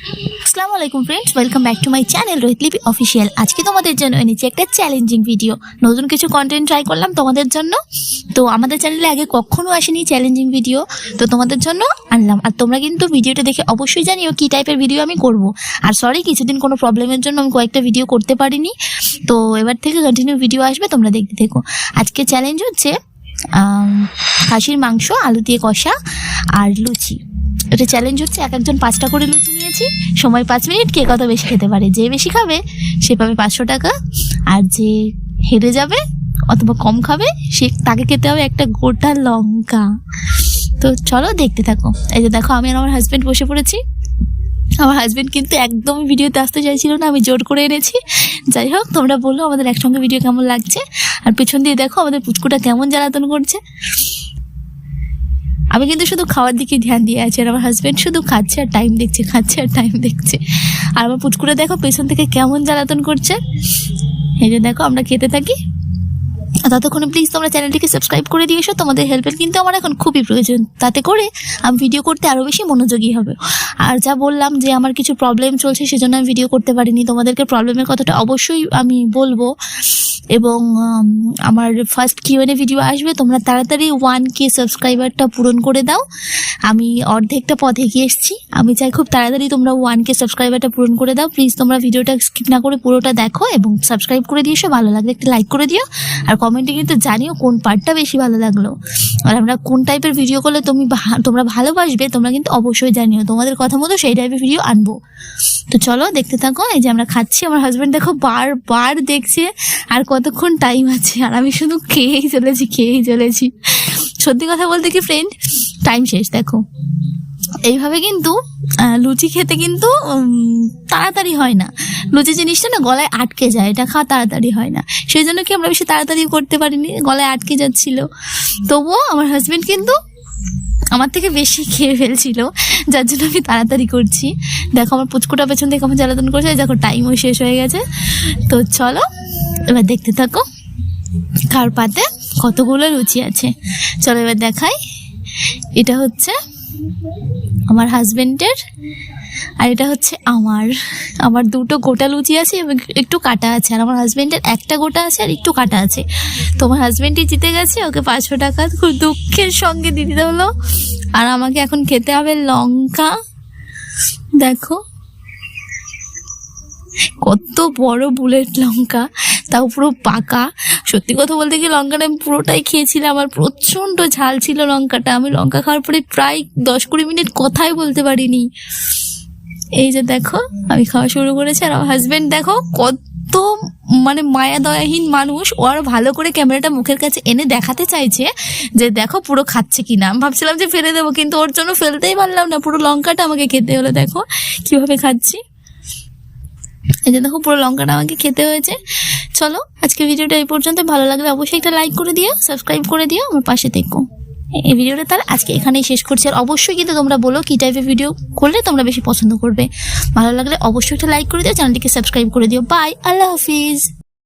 আসসালামু আলাইকুম friends, welcome back to my channel Rohit লিপি অফিসিয়াল। আজকে তোমাদের জন্য এনেছি একটা চ্যালেঞ্জিং ভিডিও, নতুন কিছু কন্টেন্ট ট্রাই করলাম তোমাদের জন্য। তো আমাদের চ্যানেলে আগে কখনো আসেনি চ্যালেঞ্জিং ভিডিও, তো তোমাদের জন্য আনলাম। আর তোমরা কিন্তু ভিডিওটা দেখে অবশ্যই জানিও কী টাইপের ভিডিও আমি করব। আর সরি, কিছুদিন কোনো প্রবলেমের জন্য আমি কয়েকটা ভিডিও করতে পারিনি, তো এবার থেকে কন্টিনিউ ভিডিও আসবে, তোমরা দেখতে থেকো। আজকে চ্যালেঞ্জ হচ্ছে খাসির মাংস আলু দিয়ে কষা আর লুচি। এটা চ্যালেঞ্জ হচ্ছে একজন 5টা করে লুচি নিয়েছি, সময় 5 মিনিট, কে কত বেশি খেতে পারে। যে বেশি খাবে সে পাবে 500 টাকা, আর যে হেরে যাবে অথবা কম খাবে সে তাকে খেতে হবে একটা গোটা লঙ্কা। তো চলো দেখতে থাকো। এই যে দেখো, আমি আর আমার হাজব্যান্ড বসে পড়েছি। আমার হাজব্যান্ড কিন্তু একদমই ভিডিওতে আসতে চাইছিল না, আমি জোর করে এনেছি। যাই হোক, তোমরা বলো আমাদের একসঙ্গে ভিডিও কেমন লাগছে। আর পেছন দিয়ে দেখো আমাদের পুচকুটা কেমন জ্বালাতন করছে। আমি কিন্তু শুধু খাওয়ার দিকে ধ্যান দিয়ে আছি, আর আমার হাজব্যান্ড শুধু খাচ্ছে আর টাইম দেখছে, খাচ্ছে আর টাইম দেখছে। আর আমার পুচকুটা দেখো পেছন থেকে কেমন জ্বালাতন করছে। এই যে দেখো, আমরা খেতে থাকি। ততক্ষণে প্লিজ তোমরা চ্যানেলটিকে সাবস্ক্রাইব করে দিয়েছো, তোমাদের হেল্পের কিন্তু আমার এখন খুবই প্রয়োজন। তাতে করে আমি ভিডিও করতে আরও বেশি মনোযোগী হবে। আর যা বললাম যে আমার কিছু প্রবলেম চলছে, সেজন্য আমি ভিডিও করতে পারিনি। তোমাদেরকে প্রবলেমের কথাটা অবশ্যই আমি বলবো। এবং আমার ফার্স্ট Q&A ভিডিও আসবে, তোমরা তাড়াতাড়ি 1K সাবস্ক্রাইবারটা পূরণ করে দাও। আমি অর্ধেকটা পথ এগিয়ে এসেছি, আমি চাই খুব তাড়াতাড়ি তোমরা 1K সাবস্ক্রাইবারটা পূরণ করে দাও। প্লিজ তোমরা ভিডিওটা স্কিপ না করে পুরোটা দেখো এবং সাবস্ক্রাইব করে দিয়েছো। ভালো লাগলে একটা লাইক করে দিও, আর কমেন্টে কিন্তু জানিও কোন পার্টটা বেশি ভালো লাগলো, আর আমরা কোন টাইপের ভিডিও করলে তোমরা ভালোবাসবে, তোমরা কিন্তু অবশ্যই জানিও। তোমাদের কথা মতো সেই টাইপের ভিডিও আনবো। তো চলো দেখতে থাকো। এই যে আমরা খাচ্ছি, আমার হাজব্যান্ড দেখো বারবার দেখছে আর কতক্ষণ টাইম আছে, আর আমি শুধু খেয়েই চলেছি। সত্যি কথা বলতে কি ফ্রেন্ড, টাইম শেষ। দেখো এইভাবে কিন্তু লুচি খেতে কিন্তু তাড়াতাড়ি হয় না। লুচি জিনিসটা না গলায় আটকে যায়, এটা খাওয়া তাড়াতাড়ি হয় না। সেই জন্য কি আমরা বেশি তাড়াতাড়ি করতে পারিনি, গলায় আটকে যাচ্ছিল। তবুও আমার হাজব্যান্ড কিন্তু আমার থেকে বেশি খেয়ে ফেলছিল, যার জন্য আমি তাড়াতাড়ি করছি। দেখো আমার পুচকুটা পেছন থেকে আমার জ্বালাতন করছে। দেখো টাইমও শেষ হয়ে গেছে। তো চলো এবার দেখতে থাকো কার পাতে কতগুলো লুচি আছে। চলো এবার দেখাই। এটা হচ্ছে আমার হাজবেন্ডের, আর এটা হচ্ছে আমার 2টো গোটা লুচি আছে এবং একটু কাটা আছে, আর আমার হাজবেন্ডের একটা গোটা আছে আর একটু কাটা আছে। তো আমার হাজবেন্ডই জিতে গেছে, ওকে 500 টাকা খুব দুঃখের সঙ্গে দিয়ে দিতে হলো। আর আমাকে এখন খেতে হবে লঙ্কা। দেখো কত বড় বুলেট লঙ্কা, তাও পুরো পাকা। সত্যি কথা বলতে কি লঙ্কাটা আমি পুরোটাই খেয়েছিলাম, আর প্রচণ্ড ঝাল ছিল লঙ্কাটা। আমি লঙ্কা খাওয়ার পরে প্রায় 10-20 মিনিট কথাই বলতে পারিনি। এই যে দেখো আমি খাওয়া শুরু করেছি, আর আমার হাজব্যান্ড দেখো কত মায়া দয়াহীন মানুষ, ও আরো ভালো করে ক্যামেরাটা মুখের কাছে এনে দেখাতে চাইছে যে দেখো পুরো খাচ্ছে কিনা। আমি ভাবছিলাম যে ফেলে দেবো, কিন্তু ওর জন্য ফেলতেই পারলাম না, পুরো লঙ্কাটা আমাকে খেতে হলো। দেখো কিভাবে খাচ্ছি। এই যে দেখো পুরো লঙ্কাটা আমাকে খেতে হয়েছে। চলো আজকে ভিডিওটা এই পর্যন্ত। ভালো লাগলে অবশ্যই একটা লাইক করে দিও, সাবস্ক্রাইব করে দিও, আমার পাশে থেকো। এই ভিডিওটা তাহলে আজকে এখানেই শেষ করছি। আর অবশ্যই কিন্তু তোমরা বলো কী টাইপের ভিডিও করলে তোমরা বেশি পছন্দ করবে। ভালো লাগলে অবশ্যই একটা লাইক করে দিও, চ্যানেলটিকে সাবস্ক্রাইব করে দিও। বাই, আল্লাহ হাফিজ।